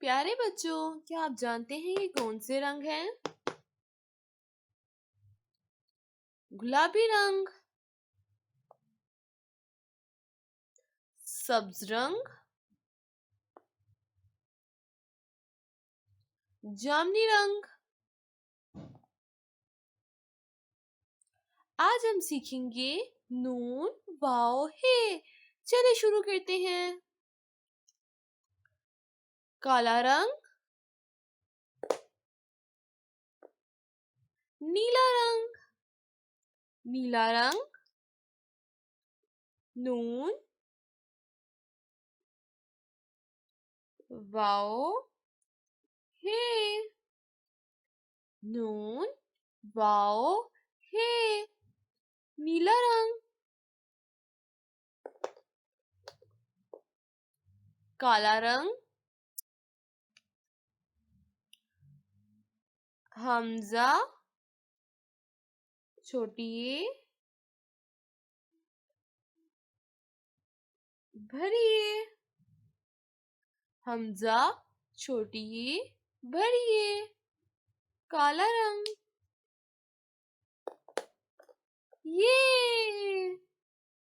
प्यारे बच्चों, क्या आप जानते हैं ये कौन से रंग हैं? गुलाबी रंग, सब्ज रंग, जामुनी रंग। आज हम सीखेंगे नून वाओ हे। चलिए शुरू करते हैं। काला रंग, नीला रंग, नीला रंग, नून वाओ हे, नून वाओ हे। नीला रंग, काला रंग, हमजा छोटी ए, भरी ए, हमजा छोटी ए, भरी ए। काला रंग, ये